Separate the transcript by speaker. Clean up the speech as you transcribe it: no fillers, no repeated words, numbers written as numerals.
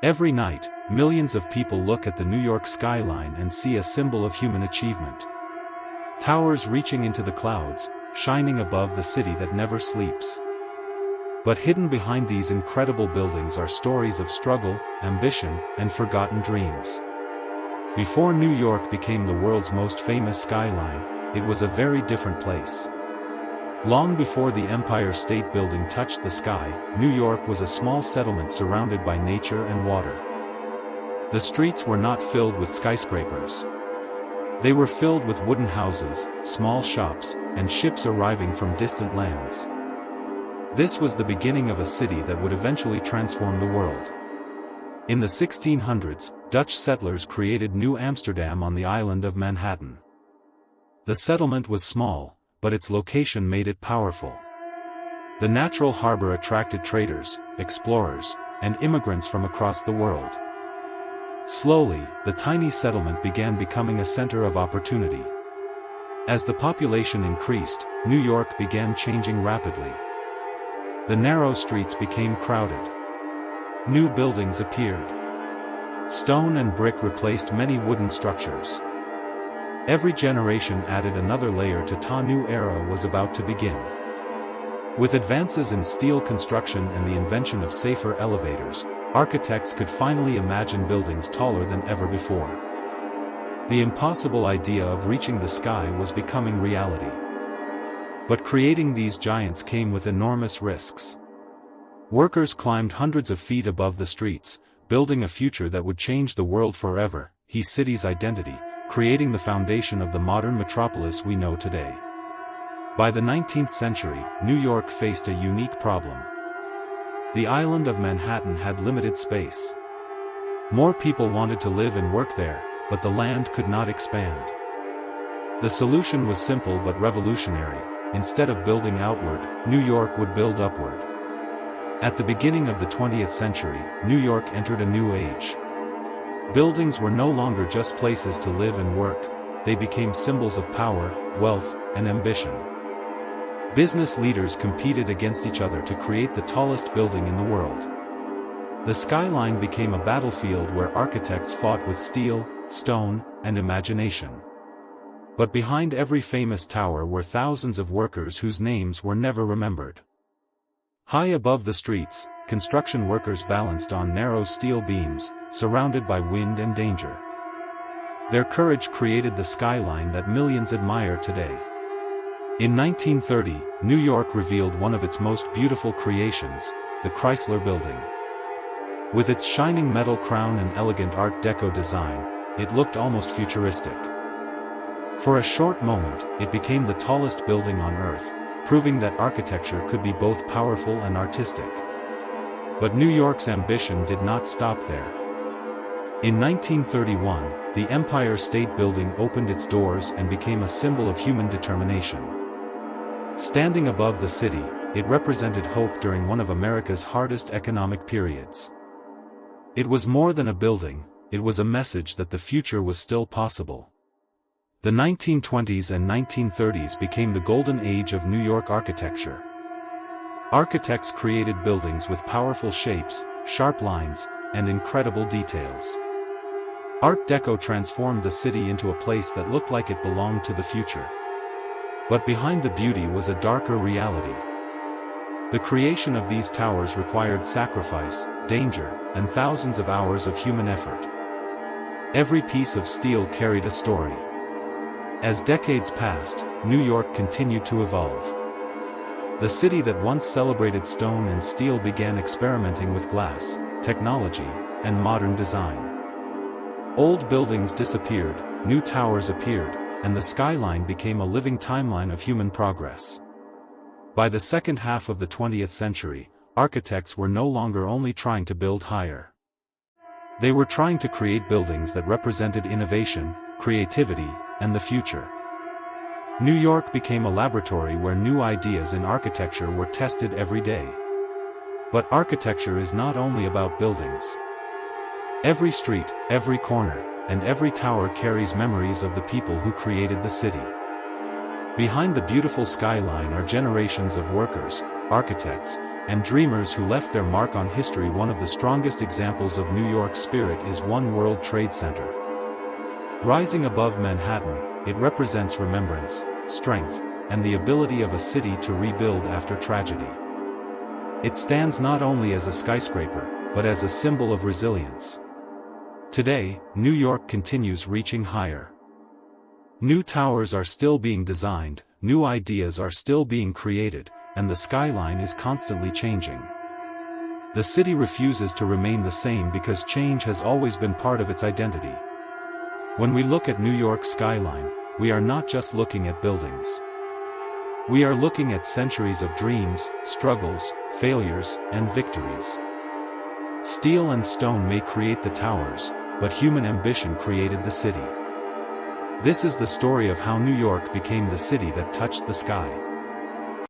Speaker 1: Every night, millions of people look at the New York skyline and see a symbol of human achievement. Towers reaching into the clouds, shining above the city that never sleeps. But hidden behind these incredible buildings are stories of struggle, ambition, and forgotten dreams. Before New York became the world's most famous skyline, it was a very different place. Long before the Empire State Building touched the sky, New York was a small settlement surrounded by nature and water. The streets were not filled with skyscrapers. They were filled with wooden houses, small shops, and ships arriving from distant lands. This was the beginning of a city that would eventually transform the world. In the 1600s, Dutch settlers created New Amsterdam on the island of Manhattan. The settlement was small, but its location made it powerful. The natural harbor attracted traders, explorers, and immigrants from across the world. Slowly, the tiny settlement began becoming a center of opportunity. As the population increased, New York began changing rapidly. The narrow streets became crowded. New buildings appeared. Stone and brick replaced many wooden structures. Every generation added another layer to a new era was about to begin. With advances in steel construction and the invention of safer elevators, architects could finally imagine buildings taller than ever before. The impossible idea of reaching the sky was becoming reality. But creating these giants came with enormous risks. Workers climbed hundreds of feet above the streets, building a future that would change the world forever, the city's identity, creating the foundation of the modern metropolis we know today. By the 19th century, New York faced a unique problem. The island of Manhattan had limited space. More people wanted to live and work there, but the land could not expand. The solution was simple but revolutionary. Instead of building outward, New York would build upward. At the beginning of the 20th century, New York entered a new age. Buildings were no longer just places to live and work, they became symbols of power, wealth, and ambition. Business leaders competed against each other to create the tallest building in the world. The skyline became a battlefield where architects fought with steel, stone, and imagination. But behind every famous tower were thousands of workers whose names were never remembered. High above the streets, construction workers balanced on narrow steel beams, surrounded by wind and danger. Their courage created the skyline that millions admire today. In 1930, New York revealed one of its most beautiful creations, the Chrysler Building. With its shining metal crown and elegant Art Deco design, it looked almost futuristic. For a short moment, it became the tallest building on Earth, proving that architecture could be both powerful and artistic. But New York's ambition did not stop there. In 1931, the Empire State Building opened its doors and became a symbol of human determination. Standing above the city, it represented hope during one of America's hardest economic periods. It was more than a building, it was a message that the future was still possible. The 1920s and 1930s became the golden age of New York architecture. Architects created buildings with powerful shapes, sharp lines, and incredible details. Art Deco transformed the city into a place that looked like it belonged to the future. But behind the beauty was a darker reality. The creation of these towers required sacrifice, danger, and thousands of hours of human effort. Every piece of steel carried a story. As decades passed, New York continued to evolve. The city that once celebrated stone and steel began experimenting with glass, technology, and modern design. Old buildings disappeared, new towers appeared, and the skyline became a living timeline of human progress. By the second half of the 20th century, architects were no longer only trying to build higher. They were trying to create buildings that represented innovation, creativity, and the future. New York became a laboratory where new ideas in architecture were tested every day. But architecture is not only about buildings. Every street, every corner, and every tower carries memories of the people who created the city. Behind the beautiful skyline are generations of workers, architects, and dreamers who left their mark on history. One of the strongest examples of New York's spirit is One World Trade Center. Rising above Manhattan, it represents remembrance, strength, and the ability of a city to rebuild after tragedy. It stands not only as a skyscraper, but as a symbol of resilience. Today, New York continues reaching higher. New towers are still being designed, new ideas are still being created, and the skyline is constantly changing. The city refuses to remain the same because change has always been part of its identity. When we look at New York's skyline, we are not just looking at buildings. We are looking at centuries of dreams, struggles, failures, and victories. Steel and stone may create the towers, but human ambition created the city. This is the story of how New York became the city that touched the sky.